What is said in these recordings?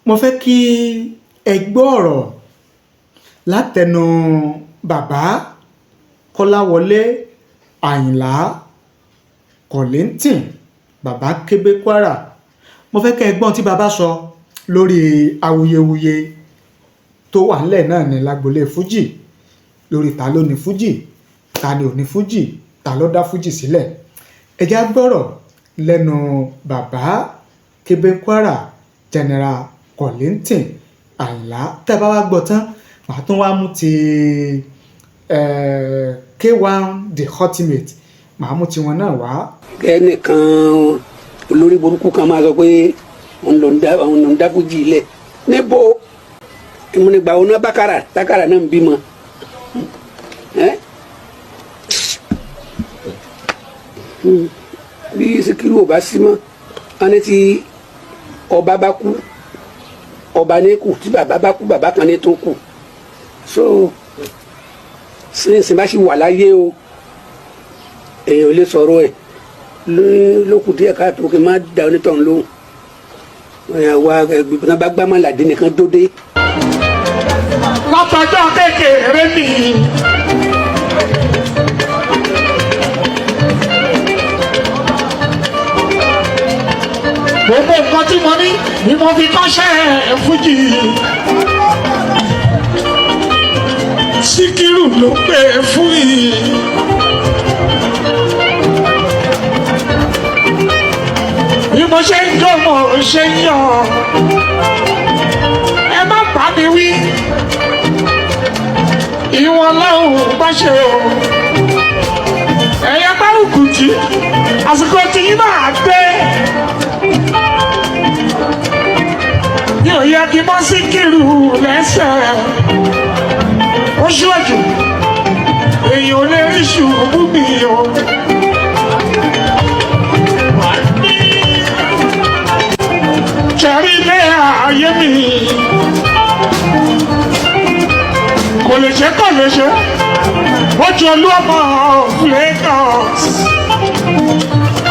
mo fẹ́ kí ẹ gbọ́ ọ̀rọ̀ látẹnu bàbá Kọ́láwọlé Àyìnlá Kollington, bàbá Kébé Kwara. Mo fẹ́ kí ẹ gbọ́n tí bàbá sọ lórí awuyewuye tó wà nílẹ̀ náà ní lágbolé FUJI, lórí ta ló ní FUJI, ta ni ò ní FUJI, ta ló dá FUJI sílẹ̀. Ẹ jẹ́ á gbọ́rọ̀ lẹ́nu bàbá Kébé Kwara General Kollington Àyìnlá. Tẹ́ bá wá gbọ́ tán, màá tún wá mú ti K1 the ultimate, màá mú tiwọn náà wá. ẹnìkan olórí burúkú kan máa sọ pé òun ló ń dá FUJI ilẹ̀ níbo ìmúnigbà òun náà bákàrà náà ń bímọ. bí Sikiru ò bá sí mọ́ wọn ní tí ọba bá kú ọba ní kù, tí bàbá bá kú bàbá kan ní tó kù. so sínsìn bá sì wà láyé o èèyàn ò lè sọ̀rọ̀ ẹ̀ lókù díẹ̀ káàtó kí n má da onítọ̀hún lóhùn. wa ẹgbẹ́ bá gbá má làdé nìkan dóde. látọjọ́ kékeré mi. gbogbo nǹkan tí mo ní ni mo fi kọ́ṣẹ́ FUJI. Sikiru ló pè FUJI. bí mo ṣe ń jó mo ṣe ń yọ̀, ẹ má bá mi wí ìwọ̀n lọ́hùn bá ṣe o. ẹ̀yà bárùkù tí àsìkò tí yín náà dé. yóò yẹ kí bọ́ Sikiru lẹ́sẹ̀. ó ṣíwájú èèyàn ò lè rí ṣùgbọ́n mi o. ṣẹ̀rí ilé ayé mi kò lè ṣe ó ju olú ọmọ Lagos.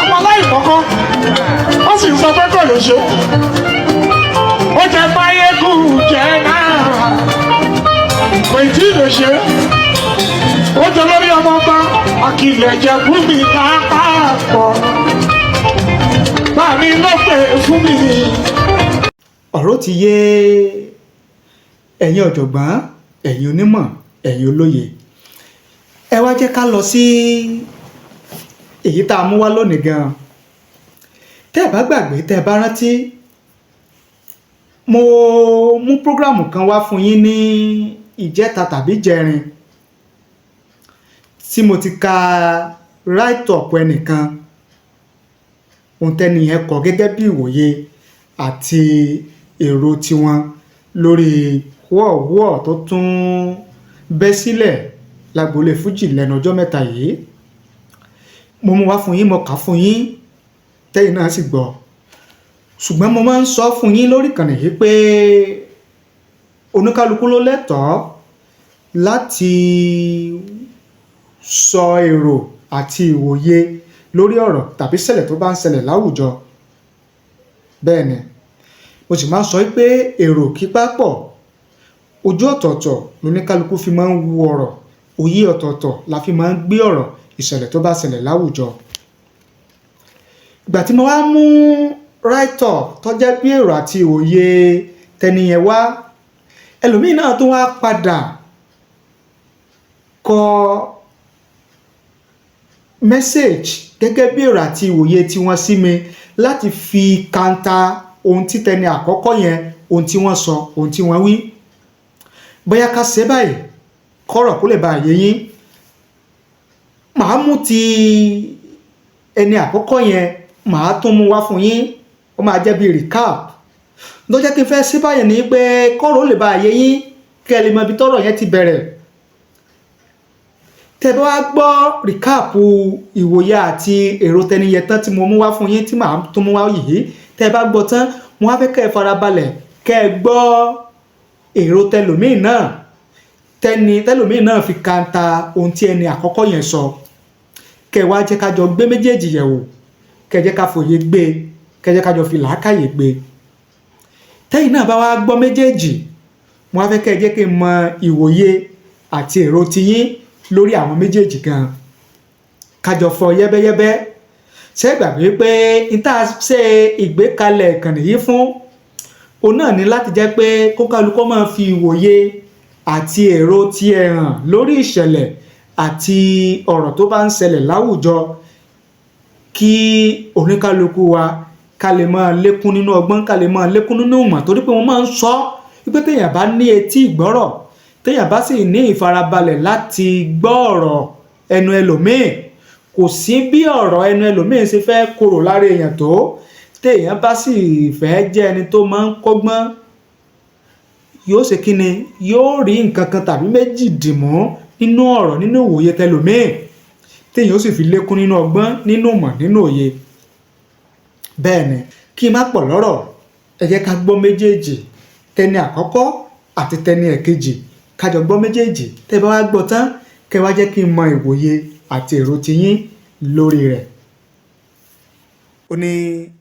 ọmọ aláìmọ́kọ́ wọ́n sì ń sọ pé kò lè ṣe. ó jẹ máyégún jẹ náà kò tí ì lè ṣe. ó jẹ lórí ọmọ ọba Akilẹ̀ jẹ fún mi lápapọ̀. bá mi ló pè fún mi. ọ̀rọ̀ ti yé ẹ̀yin ọ̀jọ̀gbọ́n, ẹ̀yin onímọ̀, ẹ̀yin olóye. Ẹ wá jẹ́ ká lọ sí èyí tá a mú wá lónìí gan. Tẹ́ ẹ bá gbàgbé, tẹ́ ẹ bá rántí, mo mú prógrámù kan wá fún yín ní ìjẹta tàbí jẹrin tí mo ti ka write up ẹnìkan, ohun tẹ́niyẹn kọ gẹ́gẹ́ bí ìwòye àti èrò tiwọn lórí wọ́ọ̀wọ́ọ̀ tó tún bẹ́ sílẹ̀ lágbolé FUJI lẹ́nu ọjọ́ mẹ́ta yìí. mo mú wá fún yín, mo kà fún yín, tẹ́yìn náà sì gbọ́. ṣùgbọ́n mo máa ń sọ fún yín lórí ìkànnì yìí pé oníkálukú ló lẹ́tọ̀ọ́ láti sọ èrò àti ìwòye lórí ọ̀rọ̀ tàbí ṣẹlẹ̀ tó bá ń ṣẹlẹ̀ láwùjọ. bẹ́ẹ̀ ni mo sì máa ń sọ pé èrò kípa pọ̀, ojú ọ̀tọ̀ọ̀tọ̀ lóníkálukú fi máa ń wu ọ̀rọ̀, òye ọ̀tọ̀ọ̀tọ̀ la fi máa ń gbé ọ̀rọ̀ ìṣẹ̀lẹ̀ tó bá ṣẹlẹ̀ láwùjọ. ìgbà tí mo wá mú write up tó jẹ́ bí èrò àti òye tẹniyẹn wá, ẹlòmíì náà tó wá padà kọ message gẹ́gẹ́ bí èrò àti ìwòye tí wọ́n sí mi láti fi kanta ohun tí tẹni àkọ́kọ́ yẹn, ohun tí wọ́n sọ, ohun tí wọ́n wí. bóyá ká ṣe báyìí kọ́rọ̀ kó lè bá yé yín. màá mú ti ẹni àkọ́kọ́ yẹn, màá tún mú wá fún yín, ó máa jẹ́ bí recap. tó jẹ́ kí n fẹ́ ṣe báyìí ni pé kọ́rọ̀ ó lè bá yé yín, kẹ́ ẹ lè mọ ibi tọ́rọ̀ yẹn ti bẹ̀rẹ̀. tẹ́ bá wá gbọ́ recap ìwòye àti èrò tẹniyẹn tán tí mo mú wá fún yín, tí màá tún mú wá yìí, tẹ́ bá gbọ́ tán, wọ́n á fẹ́ kẹ́ ẹ farabalẹ̀ kẹ́ ẹ gbọ́ èrò tẹlòmíì náà, tẹlòmíì náà fi kanta ohun tí ẹni àkọ́kọ́ yẹn sọ. kẹ́ ẹ wá jẹ́ ká jọ gbé méjèèjì yẹ̀wò, kẹ́ ẹ jẹ́ ká fòye gbé, kẹ́ ẹ jẹ́ ká jọ fi làákàyè gbé. tẹ́yìn náà bá wá gbọ́ méjèèjì mo wá fẹ́ kẹ́ ẹ jẹ́ kí n mọ ìwòye àti èrò tiyín lórí àwọn méjèèjì gan kájọ fọ yẹ́bẹ́yẹ́bẹ́ ṣé gbàgbé pé n tá a ṣe ìgbékalẹ̀ ìkànnì yìí fún òun náà ní láti jẹ́ pé kókàlùkọ́ máa fi ìwòye àti èrò tiẹ̀ hàn lórí ìṣẹ̀lẹ̀ àti ọ̀rọ̀ tó bá ń ṣẹlẹ̀ láwùjọ kí oníkálukú wa ká lè máa lékún nínú ọgbọ́n ká lè máa lékún nínú ìmọ̀ torí pé wọ́n máa ń sọ wípé téèyàn bá ní etí ìgbọ́rọ̀ téèyàn bá sì ní ìfarabalẹ̀ láti gbọ́ ọ̀rọ̀ ẹnu ẹlòmíì kò sí bí ọ̀rọ̀ ẹnu ẹlòmíì ṣe fẹ́ korò lára èèyàn tó téèyàn bá sì fẹ́ jẹ́ ẹni tó máa ń kọ́gbọ́n yóò ṣe kíni yóò rí nǹkan kan tàbí méjì dìmú nínú ọ̀rọ̀ nínú ìwòye tẹlòmíì téèyàn ó sì fi lékún nínú ọgbọ́n nínú ìmọ̀ nínú òye bẹ́ẹ̀ ni kí n má pọ̀ lọ́rọ̀ ẹ jẹ́ ká gbọ́ méjèèjì tẹni àkọ́kọ́ àti tẹni ẹ̀kejì kájọ gbọ́ méjèèjì tẹ́ bá wá gbọ́ tán kẹ́ wá jẹ́ kí n mọ ìwòye àti èrò tiyín lórí rẹ̀. Ó ní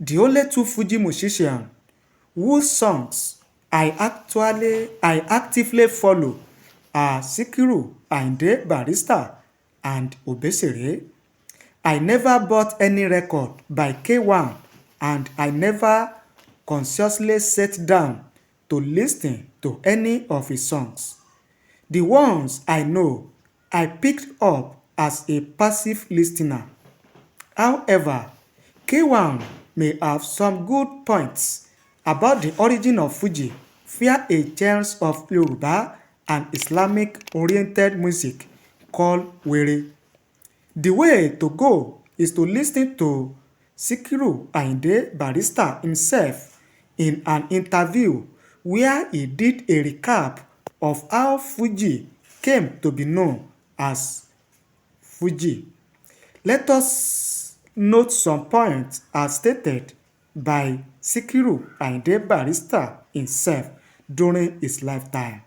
the only two Fuji musicians whose songs I actively follow are Sikiru Ayinde Barrister and Obesere. I never bought any record by K1 and I never consciously sat down to listen to any of his songs. The ones I know, I picked up as a passive listener. However, K1 may have some good points about the origin of Fuji via a genre of Yoruba and Islamic-oriented music called Were. The way to go is to listen to Sikiru Ayinde Barrister himself in an interview where he did a recap of how Fuji came to be known as FUJI. Let us note some points as stated by Sikiru Ayinde Barrister himself during his lifetime.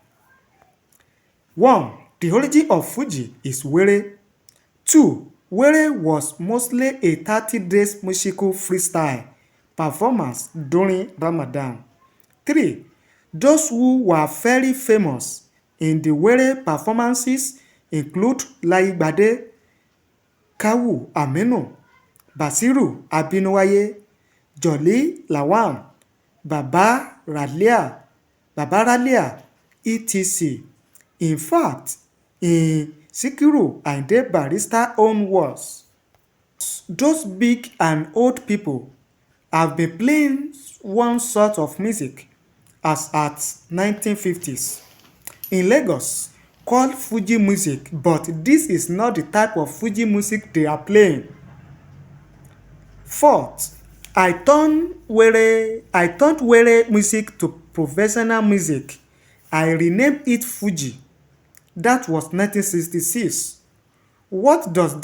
1. The origin of FUJI is Were. 2. Were was mostly a 30 days musical freestyle performance during Ramadan. 3. Those who were very famous in the Were performances include Laigbade, Kawu Aminu, Basiru Abinuwaye, Jolly Lawan, Baba Ralia, etc. In fact, in Sikiru Ayinde Barrister's own words, those big and old people have been playing one sort of music as at 1950s in Lagos called Fuji music, but this is not the type of Fuji music they are playing. 4th, I turned Were music to professional music. I renamed it Fuji. That was 1966. What does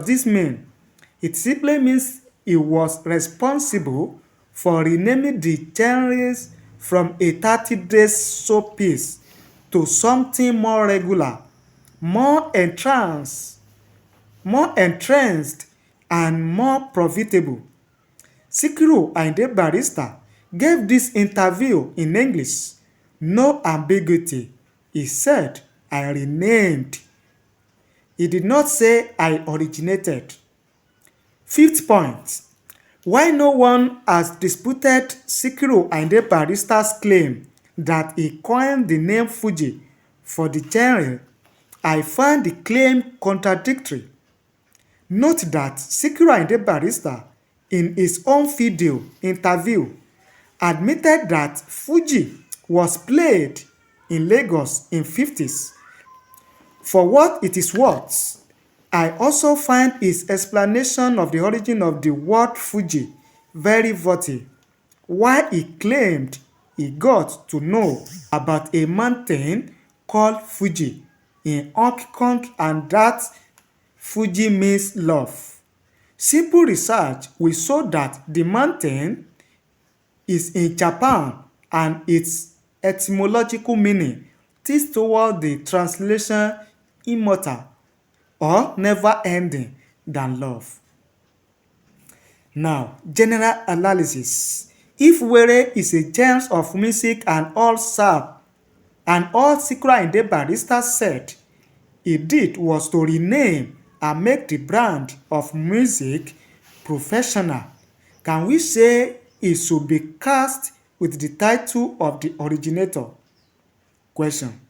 this mean? It simply means he was responsible for renaming the genres from a 30 days showpiece to something more regular, more entranced, and more profitable. Sikiru Ayinde Barrister gave this interview in English. No ambiguity. He said, I renamed. He did not say I originated. 5th point. Why no one has disputed Sikiru Ayinde Barrister's claim that he coined the name Fuji for the genre, I find the claim contradictory. Note that Sikiru Ayinde Barrister, in his own video interview, admitted that Fuji was played in Lagos in 50s. For what it is worth, I also find his explanation of the origin of the word Fuji very votive, while he claimed he got to know about a mountain called Fuji in Hong Kong and that Fuji means love. Simple research will show that the mountain is in Japan and its etymological meaning tilts toward the translation immortal or never-ending than love. Now, general analysis. If were is a genre of music and all Sikiru Ayinde Barrister said he did was to rename and make the brand of music professional, can we say it should be cast with the title of the originator? Question.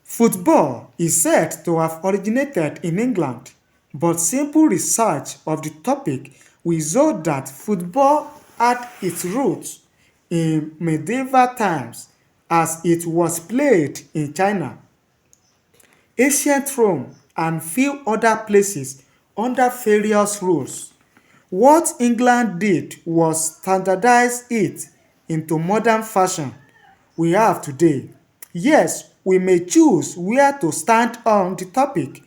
Football is said to have originated in England, but simple research of the topic will show that football had its roots in medieval times as it was played in China, ancient Rome, and few other places under various rules. What England did was standardize it into modern fashion we have today. Yes, we may choose where to stand on the topic,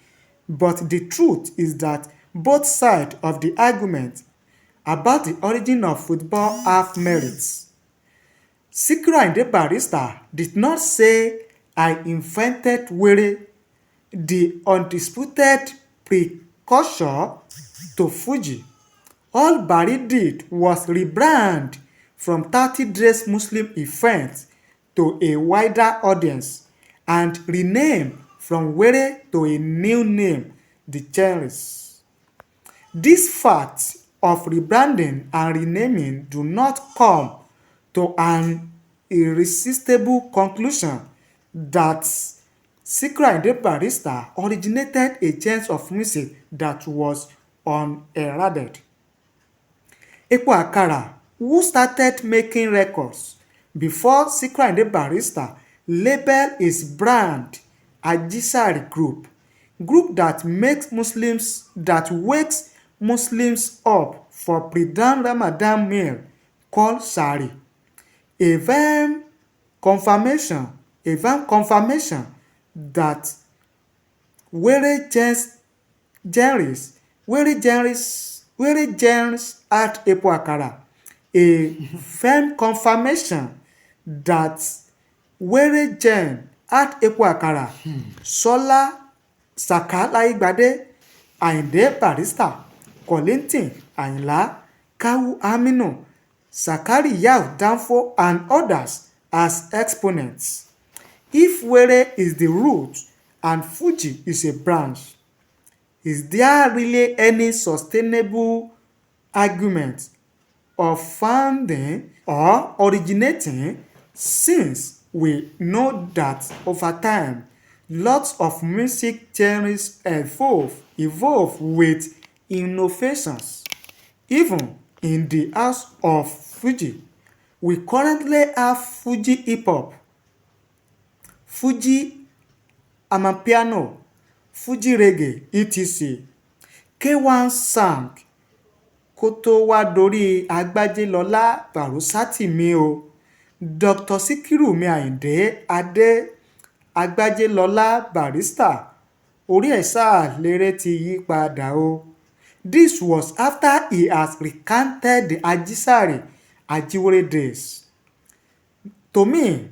but the truth is that both sides of the argument about the origin of football have merits. Sikiru Ayinde Barrister did not say, "I invented were," the undisputed precursor to FUJI. All Barry did was rebrand from 30 days Muslim events to a wider audience and rename from Were to a new name, the Cherries. These facts of rebranding and renaming do not come to an irresistible conclusion that Sikiru Ayinde Barrister originated a genre of music that was unheralded. Epo Akara, who started making records before Sikiru Ayinde Barrister, labeled his brand Ajisari Group that wakes Muslims up for pre-dawn Ramadan meal called Sari. A firm confirmation that were genres at Epo Akara. A firm confirmation that were gen at Epo Akara. Sola Saka Laigbade, Ayinde Barrister, Kollington Ayinla, Kawu Aminu, Sakariyau Danfo, and others as exponents. If Were is the root and FUJI is a branch, is there really any sustainable argument of founding or originating, since we know that over time lots of music genres evolve with innovations? Even in the house of FUJI, we currently have FUJI hip hop, FUJI amapiano, FUJI reggae, etc. K1 sang kó tó wá dorí Agbájélọlá Bàrúsátì mi o. Dr. Sikiru mi Ayinde Adé Agbájélọlá Barrister, orí ẹ̀ sáà lérè ti yí padà o. This was after he has recanted the Ajiwere days. To me,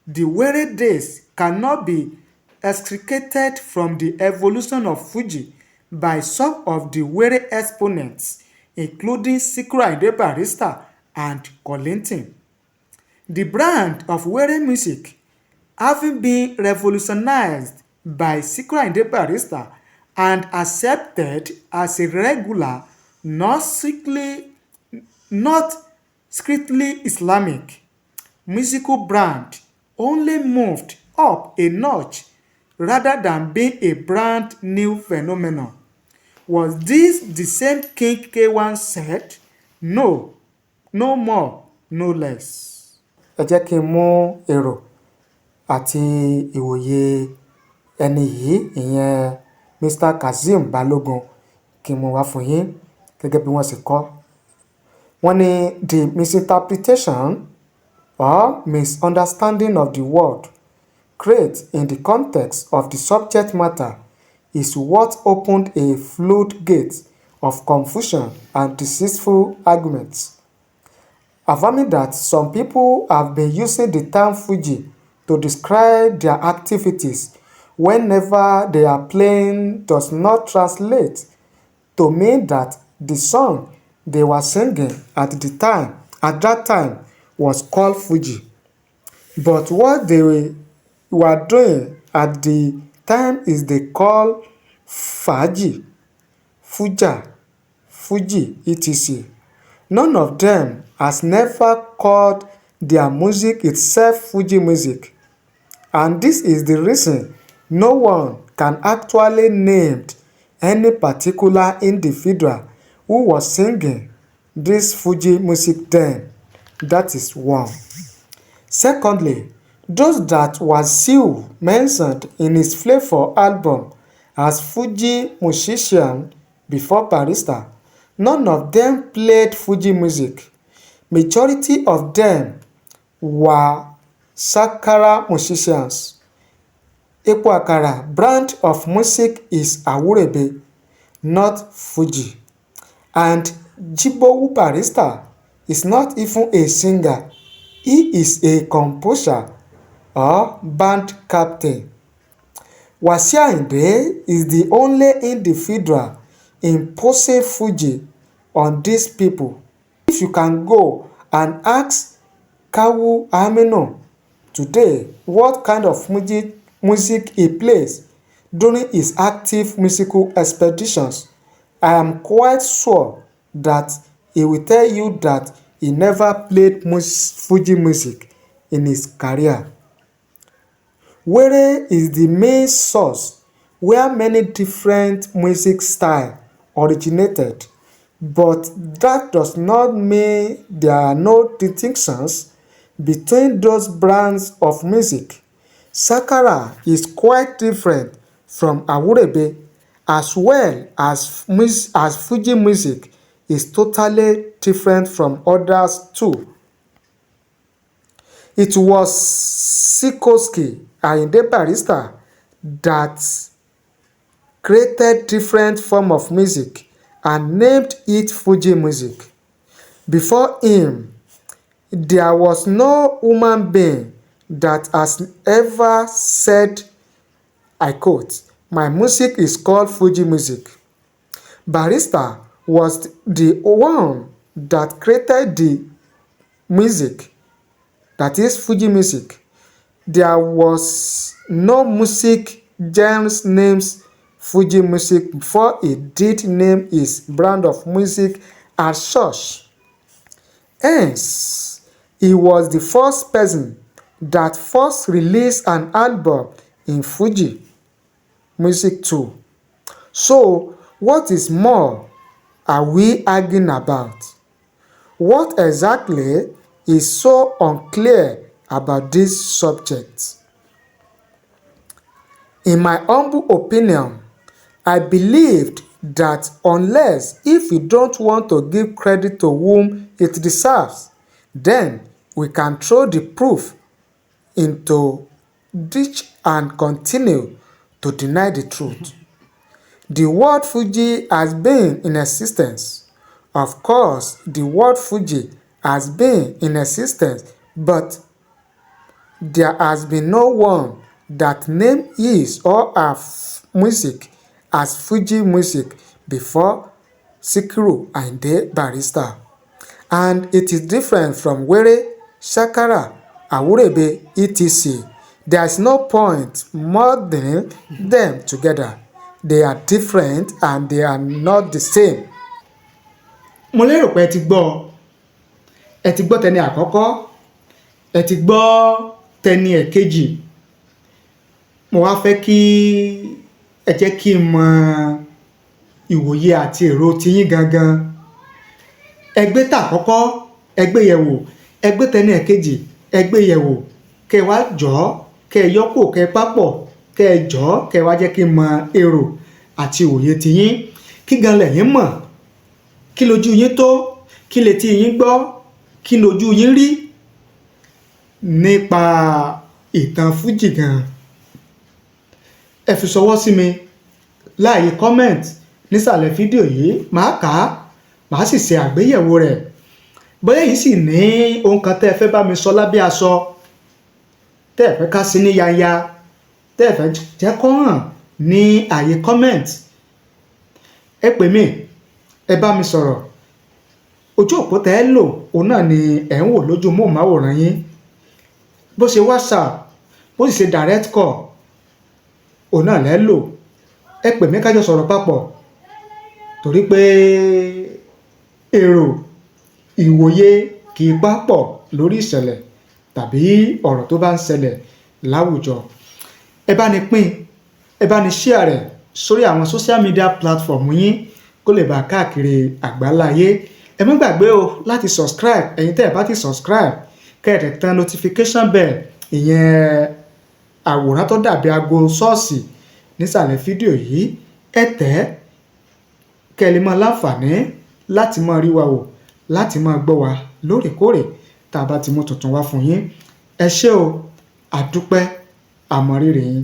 the Were days cannot be extricated from the evolution of FUJI by some of the Were exponents, including Sikiru Ayinde Barrister and Kollington. The brand of Were music, having been revolutionized by Sikiru Ayinde Barrister and accepted as a regular, not strictly Islamic musical brand, only moved up a notch rather than being a brand new phenomenon. Was this the same King K1 said? No, no more, no less. Ẹ jẹ́ kí n mú èrò àti ìwòye ẹni yìí, ìyẹn Mr. Kazeem Balogun, kí n mú wá fún yín gẹ́gẹ́ bí wọ́n ṣe kọ. Wọ́n ní the misinterpretation or misunderstanding of the word created in the context of the subject matter is what opened a floodgate of confusion and deceitful arguments. Affirming that some people have been using the term FUJI to describe their activities whenever they are playing does not translate to mean that the song they were singing at the time at that time was called FUJI. But what they were doing at the time is they call FUJI, FUJI, etc. None of them has never called their music itself FUJI music. And this is the reason no one can actually name any particular individual who was singing this FUJI music then. That is one. Secondly, those that Wasiu mentioned in his Flavor album as FUJI musicians before Barrister, none of them played FUJI music. Majority of them were Sakara musicians. Ekpo Akara brand of music is Awurebe, not FUJI. And Jibowu Barrister is not even a singer. He is a composer or band captain. Wasiu Ayinde is the only individual imposing FUJI on these people. If you can go and ask Kawu Aminu today what kind of music he plays during his active musical expeditions, I am quite sure that he will tell you that he never played FUJI music in his career. Were is the main source where many different music styles originated, but that does not mean there are no distinctions between those brands of music. Sakara is quite different from Awurebe, as well as FUJI music is totally different from others too. It was Sikiru Ayinde Barrister that created different form of music and named it FUJI music. Before him, there was no human being that has ever said, I quote, "My music is called FUJI music." Barrister was the one that created the music, that is FUJI music. There was no music genre named FUJI music before he did name his brand of music as such. Hence, he was the first person that first released an album in FUJI music too. So, what is more are we arguing about? What exactly is so unclear about this subject? In my humble opinion, I believed that unless if you don't want to give credit to whom it deserves, then we can throw the proof into ditch and continue to deny the truth. The word FUJI has been in existence. Of course, the word FUJI has been in existence, but there has been no one that named his or her music as FUJI music before Sikiru Ayinde Barrister. And it is different from Were, Sakara, Awurebe, etc. There is no point merging them together. They are different and they are not the same. Mo lérò pé ẹ ti gbọ́ tẹni àkọ́kọ́, ẹ ti gbọ́ tẹni ẹ̀kejì. Mo wá fẹ́ kí ẹ jẹ́ kí n mọ ìwòye àti èrò tiyín gangan. Ẹgbẹ́ tàkọ́kọ́, ẹgbẹ́ yẹ̀wò, ẹgbẹ́ tẹni ẹ̀kejì, ẹgbẹ́ yẹ̀wò, kẹ́ wá jọ́, kẹ́ yọ́pò, kẹ́ pápọ̀, kẹ́ jọ́, kẹ́ wá jẹ́ kí n mọ èrò àti ìwòye tiyín. Kí gan lẹ̀yin mọ̀? Kí lójú yín tó? Kí létí yín gbọ́? Kí lójú yín rí nípa ìtàn FUJI gan? Ẹ fi ṣọwọ́ sí mi láàyè comment nísàlẹ̀ fídíò yìí. Màá kà á, màá sì ṣe àgbéyẹ̀wò rẹ̀. Bóyá yìí sì ní ohun kan tẹ́ ẹ fẹ́ bá mi sọ lábẹ́ aṣọ, tẹ́ ẹ fẹ́ ká sí ní yanya, tẹ́ ẹ fẹ́ jẹ́ kó hàn ní àyè comment, ẹ pè mí, ẹ bá mi sọ̀rọ̀. ojú òpó tẹ́ ẹ lò òun náà ni ẹ̀ ń wò lójú móhùnmáwòrán yín, bó ṣe WhatsApp bó sì ṣe direct call òun náà lẹ́ lò. Ẹ pè mí kájọ sọ̀rọ̀ papọ̀, torí pé èrò ìwòye kì í papọ̀ lórí ìṣẹ̀lẹ̀ tàbí ọ̀rọ̀ tó bá ń ṣẹlẹ̀ láwùjọ. Ẹ bá ní pín, ẹ bá ní share rẹ̀ sórí àwọn social media platform yín kó lè bá káàkiri àgbáláyé. Ẹ má gbàgbé o láti subscribe, ẹ̀yin tẹ́ ẹ bá ti subscribe kẹ́ẹ̀tẹ̀ tán notification bell, ìyẹn àwòrán tó dàbí aago ṣọ́ọ̀ṣì nísàlẹ̀ fídíò yìí, ẹ tẹ̀ kẹ́ ẹ lè máa láǹfààní láti máa rí wa wò, láti máa gbọ́ wa lóòrèkóòrè tá a bá ti mú tuntun wá fún yín. Ẹ ṣé o, àdúpẹ́, àmọ̀rírì yín.